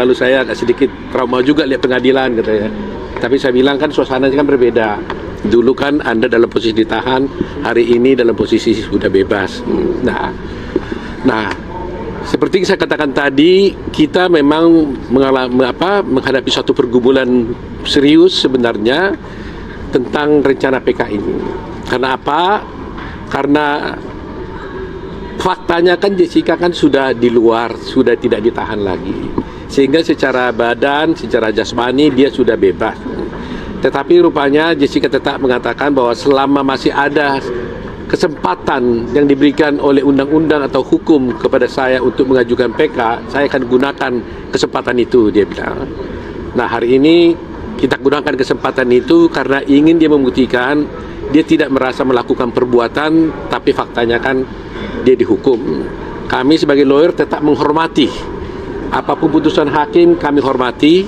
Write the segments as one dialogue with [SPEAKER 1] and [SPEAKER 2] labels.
[SPEAKER 1] Lalu saya agak sedikit trauma juga lihat pengadilan katanya. Tapi saya bilang kan suasananya kan berbeda. Dulu kan Anda dalam posisi ditahan, hari ini dalam posisi sudah bebas. Nah, seperti yang saya katakan tadi, kita memang menghadapi suatu pergumulan serius sebenarnya tentang rencana PK ini. Karena apa? Karena faktanya kan Jessica kan sudah di luar, sudah tidak ditahan lagi. Sehingga secara badan, secara jasmani dia sudah bebas. Tetapi rupanya Jessica tetap mengatakan bahwa selama masih ada kesempatan yang diberikan oleh undang-undang atau hukum kepada saya untuk mengajukan PK, saya akan gunakan kesempatan itu, dia bilang. Nah, hari ini kita gunakan kesempatan itu karena ingin dia membuktikan dia tidak merasa melakukan perbuatan, tapi faktanya kan dia dihukum. Kami sebagai lawyer tetap menghormati apapun putusan hakim, kami hormati,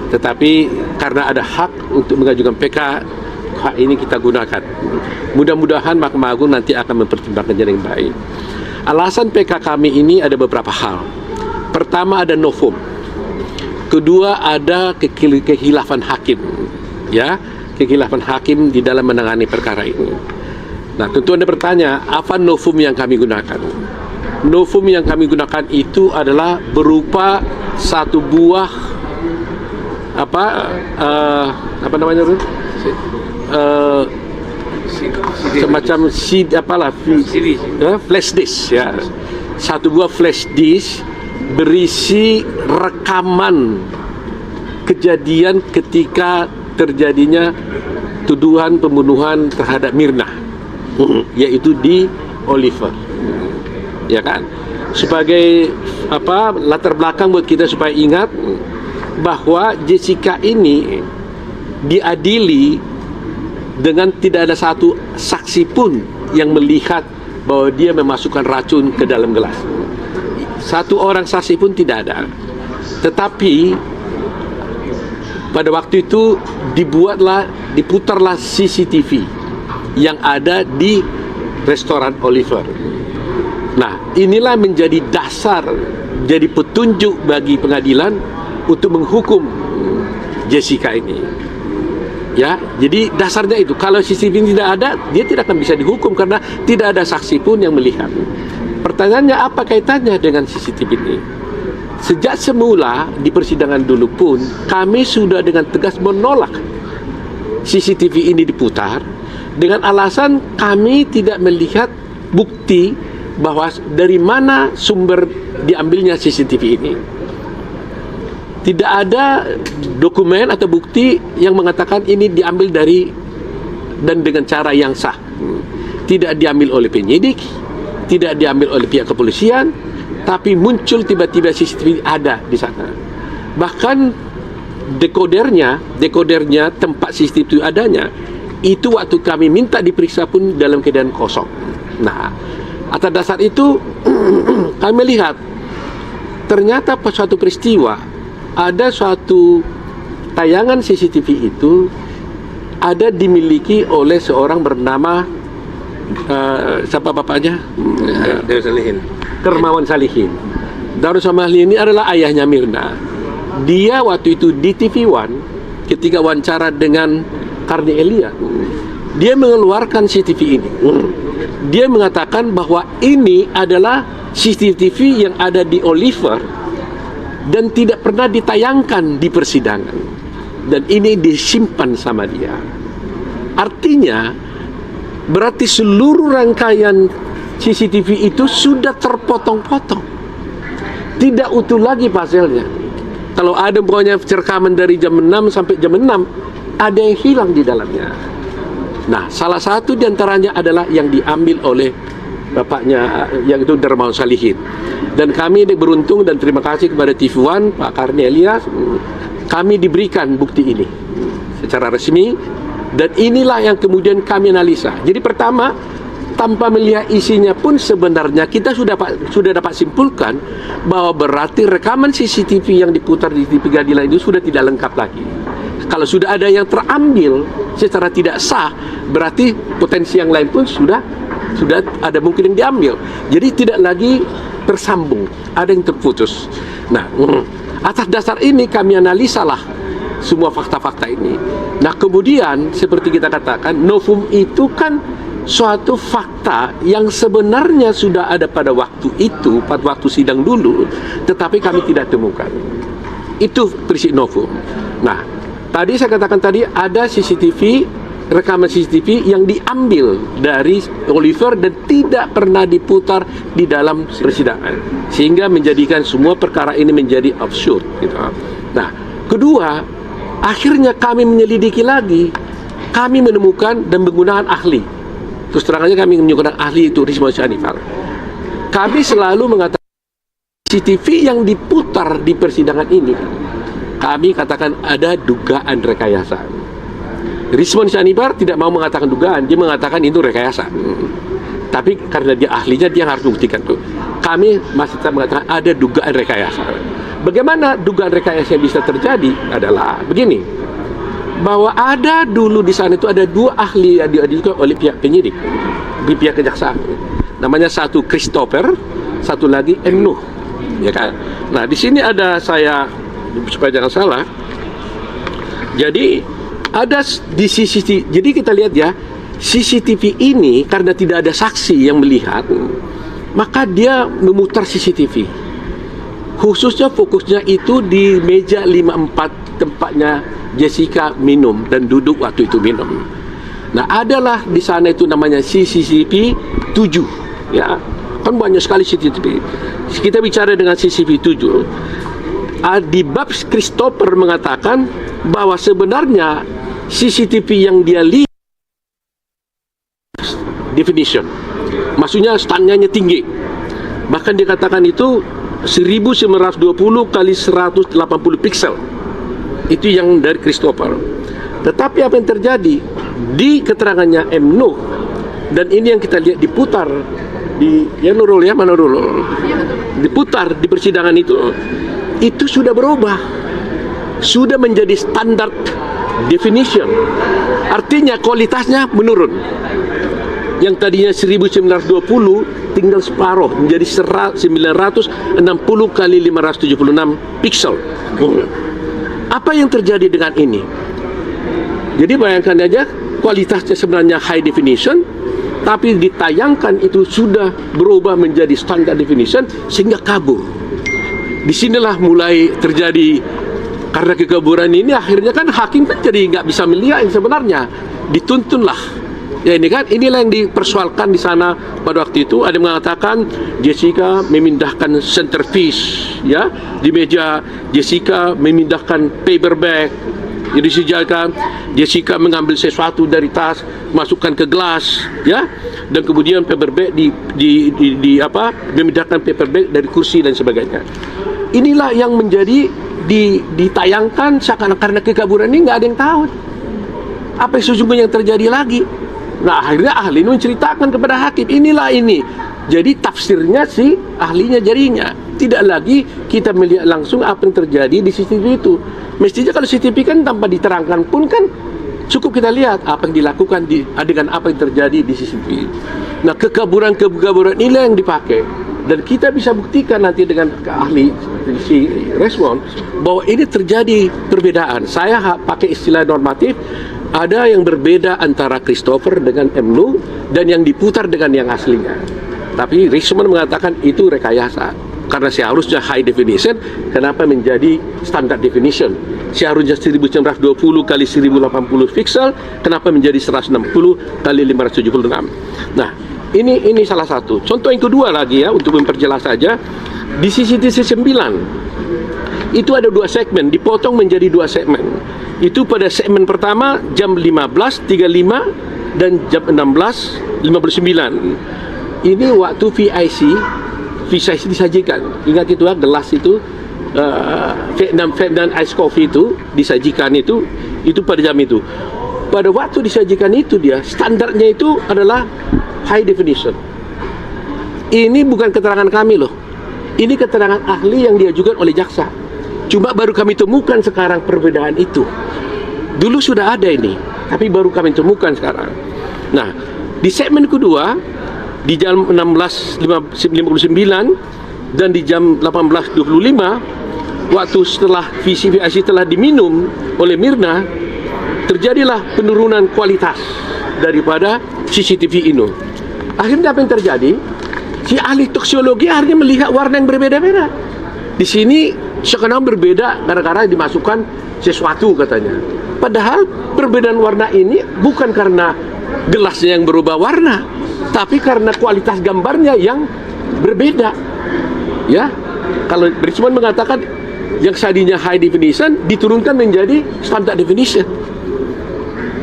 [SPEAKER 1] tetapi karena ada hak untuk mengajukan PK, hak ini kita gunakan. Mudah-mudahan Mahkamah Agung nanti akan mempertimbangkannya dengan baik. Alasan PK kami ini ada beberapa hal. Pertama, ada novum. Kedua, ada kekhilafan hakim, ya, kekhilafan hakim di dalam menangani perkara ini. Nah, tentu Anda bertanya, apa novum yang kami gunakan? Novum yang kami gunakan itu adalah berupa satu buah semacam flash disk, ya, satu buah flash disk berisi rekaman kejadian ketika terjadinya tuduhan pembunuhan terhadap Mirna, yaitu di Oliver, ya kan? Sebagai latar belakang buat kita supaya ingat bahwa Jessica ini diadili dengan tidak ada satu saksi pun yang melihat bahwa dia memasukkan racun ke dalam gelas. Satu orang saksi pun tidak ada. Tetapi pada waktu itu diputarlah CCTV yang ada di restoran Oliver. Nah, inilah menjadi dasar, jadi petunjuk bagi pengadilan untuk menghukum Jessica ini. Ya, jadi dasarnya itu. Kalau CCTV tidak ada, dia tidak akan bisa dihukum karena tidak ada saksi pun yang melihat. Pertanyaannya, apa kaitannya dengan CCTV ini? Sejak semula di persidangan dulu pun kami sudah dengan tegas menolak CCTV ini diputar dengan alasan kami tidak melihat bukti bahwa dari mana sumber diambilnya CCTV ini. Tidak ada dokumen atau bukti yang mengatakan ini diambil dari dan dengan cara yang sah. Tidak diambil oleh penyidik, tidak diambil oleh pihak kepolisian, tapi muncul tiba-tiba CCTV ada di sana. Bahkan dekodernya tempat CCTV adanya, itu waktu kami minta diperiksa pun dalam keadaan kosong. Nah, atas dasar itu kami lihat ternyata suatu peristiwa, ada suatu tayangan CCTV itu ada dimiliki oleh seorang bernama siapa bapaknya?
[SPEAKER 2] Darus Salihin.
[SPEAKER 1] Kermawan Salihin. Darus Salihin ini adalah ayahnya Mirna. Dia waktu itu di TV One ketika wawancara dengan Karni Elia, dia mengeluarkan CCTV ini. Dia mengatakan bahwa ini adalah CCTV yang ada di Oliver dan tidak pernah ditayangkan di persidangan, dan ini disimpan sama dia. Artinya berarti seluruh rangkaian CCTV itu sudah terpotong-potong, tidak utuh lagi pasalnya. Kalau ada pokoknya rekaman dari jam 6 sampai jam 6, ada yang hilang di dalamnya. Nah, salah satu diantaranya adalah yang diambil oleh bapaknya, yang itu Darmawan Salihin. Dan kami beruntung dan terima kasih kepada TV One, Pak Karni Elias, kami diberikan bukti ini secara resmi, dan inilah yang kemudian kami analisa. Jadi pertama, tanpa melihat isinya pun sebenarnya kita sudah dapat simpulkan bahwa berarti rekaman CCTV yang diputar di TV pengadilan itu sudah tidak lengkap lagi. Kalau sudah ada yang terambil secara tidak sah, berarti potensi yang lain pun sudah ada mungkin yang diambil. Jadi tidak lagi tersambung, ada yang terputus. Nah, Atas dasar ini kami analisalah semua fakta-fakta ini. Nah kemudian seperti kita katakan, novum itu kan suatu fakta yang sebenarnya sudah ada pada waktu itu, pada waktu sidang dulu, tetapi kami tidak temukan. Itu prinsip novum. Nah, tadi saya katakan tadi ada CCTV, rekaman CCTV yang diambil dari Oliver dan tidak pernah diputar di dalam persidangan, sehingga menjadikan semua perkara ini menjadi absurd gitu. Nah, kedua, akhirnya kami menyelidiki lagi, kami menemukan dan menggunakan ahli. Terus terangannya kami menggunakan ahli itu Rizwan Syarifal. Kami selalu mengatakan CCTV yang diputar di persidangan ini, kami katakan ada dugaan rekayasa. Rizwan Syarifal tidak mau mengatakan dugaan, dia mengatakan itu rekayasa. Tapi karena dia ahlinya, dia harus membuktikan itu. Kami masih tetap mengatakan ada dugaan rekayasa. Bagaimana dugaan rekayasa yang bisa terjadi adalah begini, bahwa ada dulu di sana itu ada dua ahli yang diajukan oleh pihak penyidik, di pihak kejaksaan. Namanya satu Christopher, satu lagi M. Nuh, ya kan? Nah di sini ada saya, supaya jangan salah. Jadi ada di CCTV, jadi kita lihat ya, CCTV ini karena tidak ada saksi yang melihat, maka dia memutar CCTV. Khususnya fokusnya itu di meja 54 tempatnya Jessica minum dan duduk waktu itu minum. Nah, adalah di sana itu namanya CCTV 7, ya. Kan banyak sekali CCTV. Kita bicara dengan CCTV 7. Di bab Christopher mengatakan bahwa sebenarnya CCTV yang dia lihat definition, maksudnya standarnya tinggi. Bahkan dia katakan itu 1920 kali 180 pixel. Itu yang dari Christopher. Tetapi apa yang terjadi di keterangannya M. Nuh, dan ini yang kita lihat diputar di Nurul, ya, mana Nurul? Diputar di persidangan itu sudah berubah, sudah menjadi standar definition. Artinya kualitasnya menurun. Yang tadinya 1920 tinggal separuh, menjadi 960 kali 576 pixel. Apa yang terjadi dengan ini? Jadi bayangkan aja, kualitasnya sebenarnya high definition, tapi ditayangkan itu sudah berubah menjadi standard definition sehingga kabur. Disinilah mulai terjadi, karena kekaburan ini akhirnya kan hakim kan jadi nggak bisa melihat yang sebenarnya, dituntunlah. Ya ini kan, inilah yang dipersoalkan di sana pada waktu itu. Ada yang mengatakan Jessica memindahkan centerpiece, ya, di meja. Jessica memindahkan paper bag. Jadi disejarkan Jessica mengambil sesuatu dari tas, masukkan ke gelas, ya, dan kemudian paper bag memindahkan paper bag dari kursi dan sebagainya. Inilah yang menjadi ditayangkan seakan karena kekaburan ini nggak ada yang tahu apa yang sesungguhnya yang terjadi lagi. Nah akhirnya ahli ini menceritakan kepada hakim, inilah ini. Jadi tafsirnya si ahlinya jadinya tidak lagi kita melihat langsung apa yang terjadi di CCTV itu. Mestinya kalau CCTV kan tanpa diterangkan pun kan cukup kita lihat apa yang dilakukan di adegan apa yang terjadi di CCTV. Nah kekaburan inilah yang dipakai, dan kita bisa buktikan nanti dengan ahli si Rizwan bahwa ini terjadi perbedaan. Saya pakai istilah normatif, ada yang berbeda antara Christopher dengan M. Nuh dan yang diputar dengan yang aslinya. Tapi Rizwan mengatakan itu rekayasa, karena seharusnya high definition, kenapa menjadi standard definition? Seharusnya 1920 kali 1080 pixel, kenapa menjadi 160 kali 576? Nah, ini salah satu. Contoh yang kedua lagi ya, untuk memperjelas saja, di CCTV 9 itu ada dua segmen, dipotong menjadi dua segmen. Itu pada segmen pertama jam 15.35 dan jam 16.59. Ini waktu VIC disajikan. Ingat itu, gelas itu Vietnam Ice Coffee itu disajikan itu pada jam itu. Pada waktu disajikan itu dia standarnya itu adalah high definition. Ini bukan keterangan kami loh. Ini keterangan ahli yang diajukan oleh jaksa. Cuma baru kami temukan sekarang perbedaan itu. Dulu sudah ada ini, tapi baru kami temukan sekarang. Nah, di segmen kedua di jam 16.59 dan di jam 18.25 waktu setelah VCVIC telah diminum oleh Mirna, terjadilah penurunan kualitas daripada CCTV ini. Akhirnya apa yang terjadi? Si ahli toksiologi akhirnya melihat warna yang berbeda-beda. Di sini sekarang berbeda gara-gara dimasukkan sesuatu katanya. Padahal perbedaan warna ini bukan karena gelasnya yang berubah warna, tapi karena kualitas gambarnya yang berbeda. Ya, kalau Richmond mengatakan yang tadinya high definition diturunkan menjadi standard definition.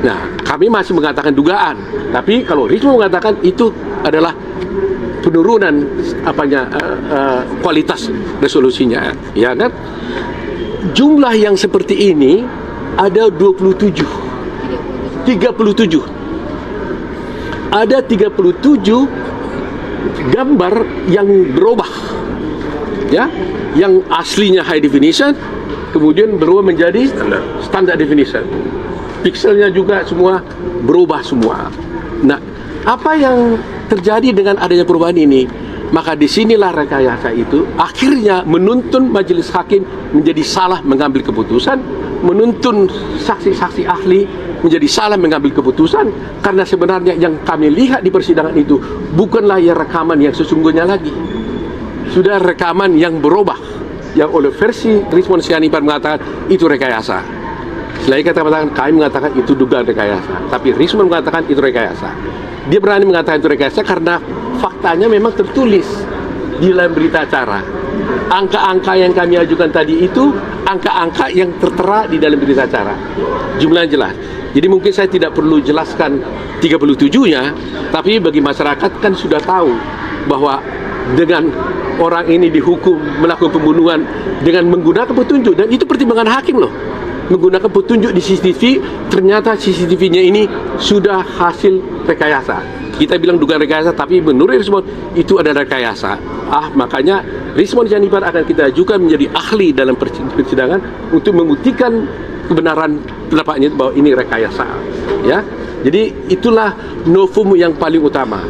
[SPEAKER 1] Nah, kami masih mengatakan dugaan, tapi kalau Richmond mengatakan itu adalah penurunan kualitas resolusinya, ya kan? Jumlah yang seperti ini ada 37. Ada 37 gambar yang berubah. Ya, yang aslinya high definition kemudian berubah menjadi standard definition. Pikselnya juga semua berubah semua. Nah, apa yang terjadi dengan adanya perubahan ini? Maka disinilah rekayasa itu akhirnya menuntun majelis hakim menjadi salah mengambil keputusan, menuntun saksi-saksi ahli menjadi salah mengambil keputusan, karena sebenarnya yang kami lihat di persidangan itu bukanlah ya rekaman yang sesungguhnya lagi. Sudah rekaman yang berubah, yang oleh versi Richmond Sianipar mengatakan itu rekayasa. Selain kata-kata kami mengatakan itu dugaan rekayasa, tapi Richmond mengatakan itu rekayasa. Dia berani mengatakan itu rekayasa karena faktanya memang tertulis di dalam berita acara. Angka-angka yang kami ajukan tadi itu angka-angka yang tertera di dalam berita acara. Jumlahnya jelas. Jadi mungkin saya tidak perlu jelaskan 37-nya, tapi bagi masyarakat kan sudah tahu bahwa dengan orang ini dihukum melakukan pembunuhan dengan menggunakan petunjuk, dan itu pertimbangan hakim loh. Menggunakan petunjuk di CCTV, ternyata CCTV-nya ini sudah hasil rekayasa. Kita bilang dugaan rekayasa, tapi menurut Richmond itu adalah rekayasa. Makanya Richmond Sianipar akan kita ajukan menjadi ahli dalam persidangan untuk membuktikan kebenaran pendapatnya bahwa ini rekayasa. Ya, jadi itulah novum yang paling utama.